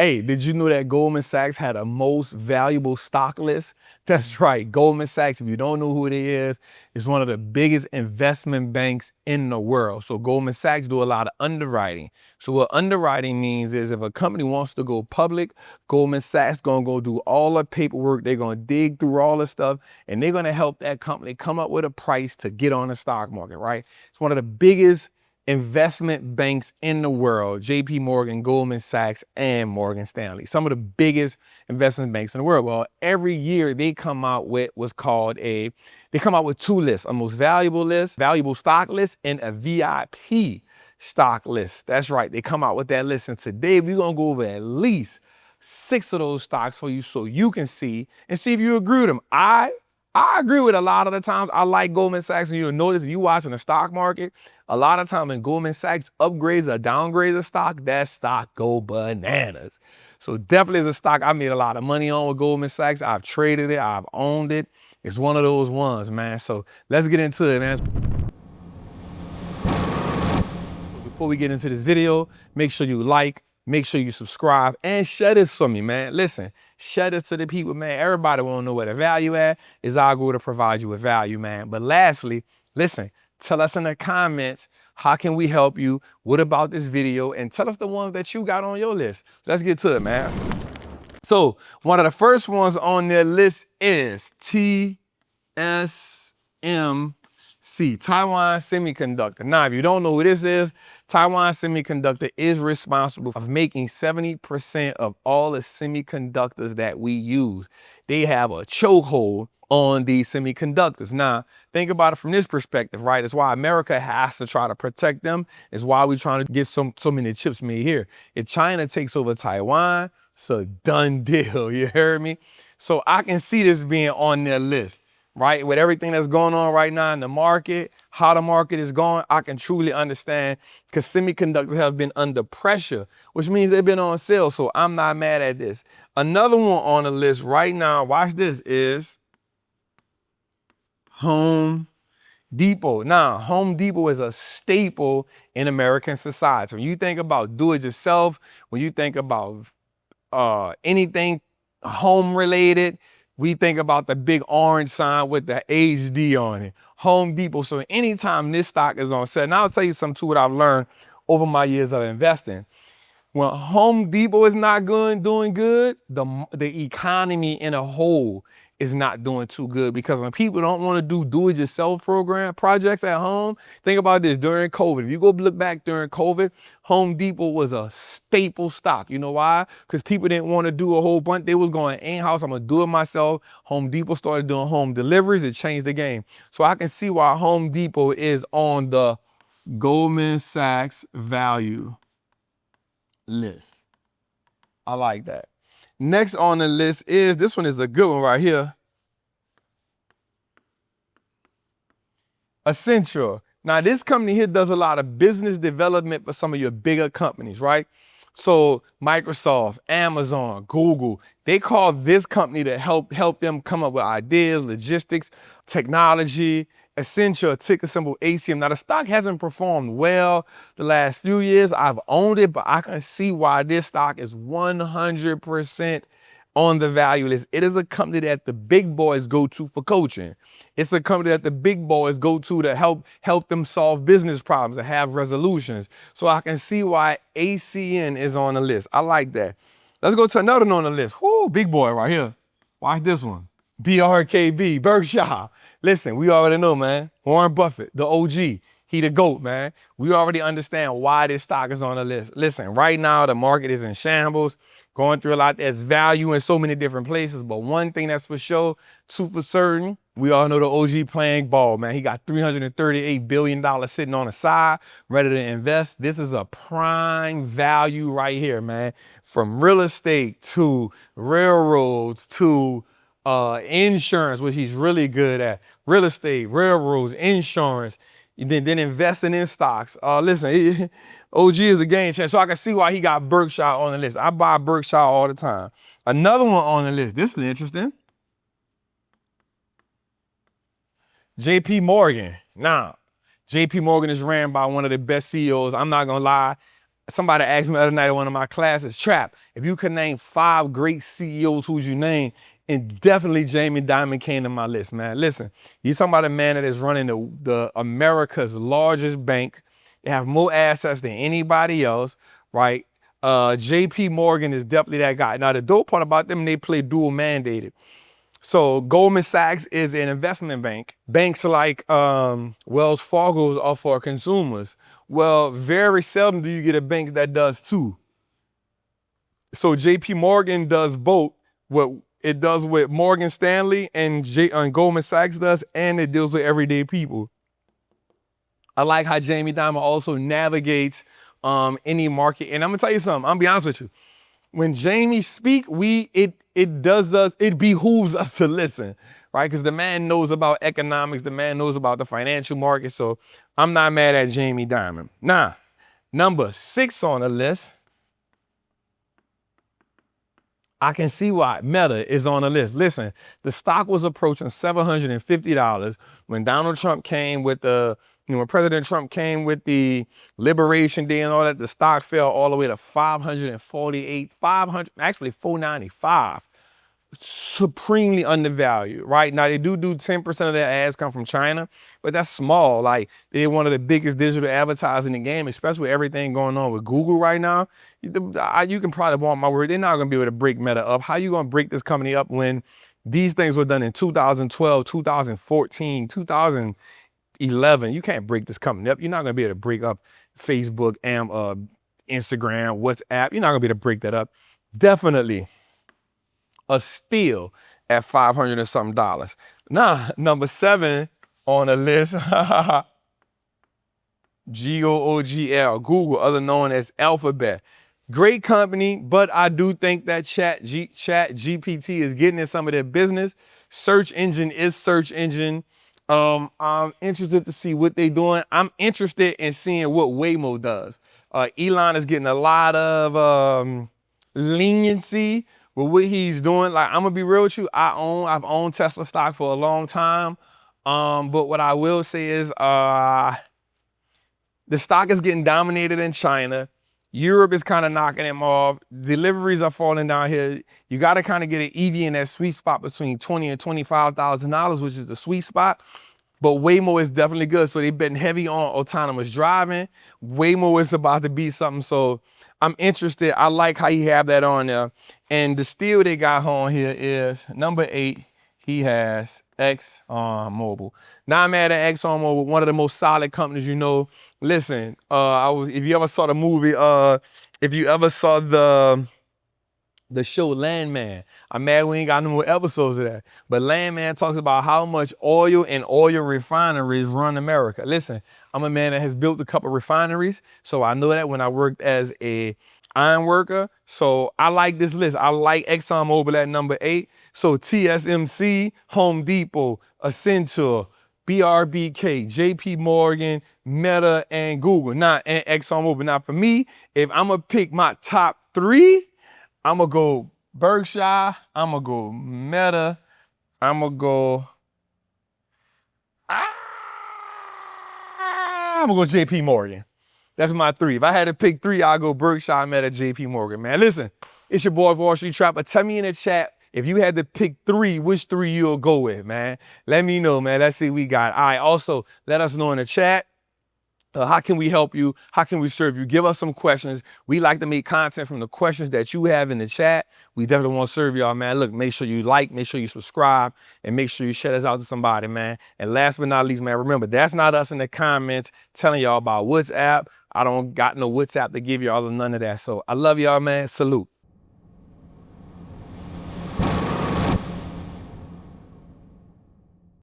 Hey, did you know that Goldman Sachs had a most valuable stock list? That's right. Goldman Sachs, if you don't know who it is one of the biggest investment banks in the world. So Goldman Sachs do a lot of underwriting. So what underwriting means is if a company wants to go public, Goldman Sachs gonna go do all the paperwork. They're gonna dig through all the stuff, and they're gonna help that company come up with a price to get on the stock market, right? It's one of the biggest investment banks in the world: JP Morgan, Goldman Sachs, and Morgan Stanley. Some of the biggest investment banks in the world. Well, every year they come out with what's called they come out with two lists: a most valuable list, valuable stock list, and a VIP stock list. That's right. They come out with that list. And today we're going to go over at least 6 of those stocks for you so you can see and see if you agree with them. I agree with a lot of the times. I like Goldman Sachs, and you'll notice if you're watching the stock market, a lot of time when Goldman Sachs upgrades or downgrades a stock, that stock go bananas. So definitely is a stock I made a lot of money on with Goldman Sachs. I've traded it, I've owned it. It's one of those ones, man. So let's get into it, man. Before we get into this video, make sure you like, make sure you subscribe, and share this for me, man. Listen, share this to the people, man. Everybody want to know where the value at. Is our goal to provide you with value, man. But lastly, listen, tell us in the comments, how can we help you? What about this video? And tell us the ones that you got on your list. Let's get to it, man. So one of the first ones on their list is TSM. Taiwan Semiconductor. Now, if you don't know who this is, Taiwan Semiconductor is responsible for making 70% of all the semiconductors that we use. They have a chokehold on these semiconductors. Now, think about it from this perspective, right? It's why America has to try to protect them. It's why we're trying to get so many chips made here. If China takes over Taiwan, it's a done deal, you heard me? So I can see this being on their list. Right? With everything that's going on right now in the market, how the market is going, I can truly understand, because semiconductors have been under pressure, which means they've been on sale. So I'm not mad at this. Another one on the list right now, watch this, is Home Depot. Now, Home Depot is a staple in American society. When you think about do-it-yourself, when you think about anything home related, we think about the big orange sign with the HD on it, Home Depot. So anytime this stock is on sale, and I'll tell you something too, what I've learned over my years of investing. When Home Depot is not doing good, the economy in a whole is not doing too good, because when people don't want to do it-yourself projects at home, think about this, during COVID. If you go look back during COVID, Home Depot was a staple stock. You know why? Because people didn't want to do a whole bunch. They was going in-house, I'm going to do it myself. Home Depot started doing home deliveries. It changed the game. So I can see why Home Depot is on the Goldman Sachs value list. I like that. Next on the list is, this one is a good one right here, Accenture. Now, this company here does a lot of business development for some of your bigger companies, right? So Microsoft, Amazon, Google, they call this company to help them come up with ideas, logistics, technology. Accenture, ticker symbol ACM. Now, the stock hasn't performed well the last few years. I've owned it, but I can see why this stock is 100% on the value list. It is a company that the big boys go to for coaching. It's a company that the big boys go to help them solve business problems and have resolutions. So I can see why ACN is on the list. I like that. Let's go to another one on the list. Whoo, big boy right here. Watch this one. BRKB, Berkshire. Listen, we already know, man. Warren Buffett, the OG. He the GOAT, man. We already understand why this stock is on the list. Listen, right now the market is in shambles, going through a lot. There's value in so many different places, but one thing that's for sure, two for certain, we all know the OG playing ball, man. He got $338 billion sitting on the side, ready to invest. This is a prime value right here, man. From real estate to railroads to insurance, which he's really good at. Real estate, railroads, insurance, then investing in stocks. Listen, OG is a game changer. So I can see why he got Berkshire on the list. I buy Berkshire all the time. Another one on the list, this is interesting. JP Morgan. Now, JP Morgan is ran by one of the best CEOs. I'm not gonna lie, Somebody asked me the other night in one of my classes, Trap, if you could name 5 great CEOs, who'd you name? And definitely Jamie Dimon came to my list, man. Listen, you're talking about a man that is running the America's largest bank. They have more assets than anybody else, right? JP Morgan is definitely that guy. Now, the dope part about them, they play dual mandated. So Goldman Sachs is an investment bank. Banks like Wells Fargo's are for consumers. Well, very seldom do you get a bank that does two. So JP Morgan does both. What it does with Morgan Stanley and Goldman Sachs does, and it deals with everyday people. I like how Jamie Dimon also navigates any market. And I'm gonna tell you something, I'm gonna be honest with you. When Jamie speak, it behooves us to listen, right? Because the man knows about economics, the man knows about the financial market. So I'm not mad at Jamie Dimon. Now, number 6 on the list, I can see why Meta is on the list. Listen, the stock was approaching $750 when Donald Trump came with when President Trump came with the Liberation Day and all that. The stock fell all the way to 548, 500, actually 495. Supremely undervalued, right? Now, they do 10% of their ads come from China, but that's small. Like, they're one of the biggest digital advertising in the game, especially with everything going on with Google right now. You can probably want my word, they're not gonna be able to break Meta up. How you gonna break this company up when these things were done in 2012, 2014, 2011? You can't break this company up. You're not gonna be able to break up Facebook, Instagram, WhatsApp. You're not gonna be able to break that up. Definitely a steal at $500 and something. Now, number 7 on the list, Google, other known as Alphabet. Great company, but I do think that Chat GPT is getting in some of their business. Search engine is search engine. I'm interested to see what they're doing. I'm interested in seeing what Waymo does. Elon is getting a lot of leniency with what he's doing. Like, I'm gonna be real with you, I've owned Tesla stock for a long time. But what I will say is the stock is getting dominated in China. Europe is kind of knocking him off. Deliveries are falling down here. You got to kind of get an EV in that sweet spot between $20,000 and $25,000, which is the sweet spot. But Waymo is definitely good. So they've been heavy on autonomous driving. Waymo is about to be something. So I'm interested. I like how you have that on there. And the steal they got on here is number 8. He has ExxonMobil. Now I'm mad at ExxonMobil, one of the most solid companies, you know. Listen, if you ever saw the movie, if you ever saw the show Landman, I'm mad we ain't got no more episodes of that. But Landman talks about how much oil and oil refineries run America. Listen, I'm a man that has built a couple refineries, so I know that when I worked as a iron worker. So I like this list. I like ExxonMobil at number 8. So TSMC, Home Depot, Accenture, BRBK, JP Morgan, Meta, and Google. Now, and ExxonMobil. Now, for me, if I'm gonna pick my top 3, I'm gonna go Berkshire, I'm gonna go Meta, I'm gonna go JP Morgan. That's my 3. If I had to pick 3, I'll go Berkshire, Meta, JP Morgan. Man, listen, it's your boy Wallstreet Trapper. Tell me in the chat, if you had to pick 3, which 3 you'll go with, man. Let me know, man. Let's see what we got. All right, also, let us know in the chat. How can we help you? How can we serve you? Give us some questions. We like to make content from the questions that you have in the chat. We definitely want to serve y'all, man. Look, make sure you like, make sure you subscribe, and make sure you share this out to somebody, man. And last but not least, man, remember, that's not us in the comments telling y'all about WhatsApp. I don't got no WhatsApp to give y'all none of that. So I love y'all, man. Salute.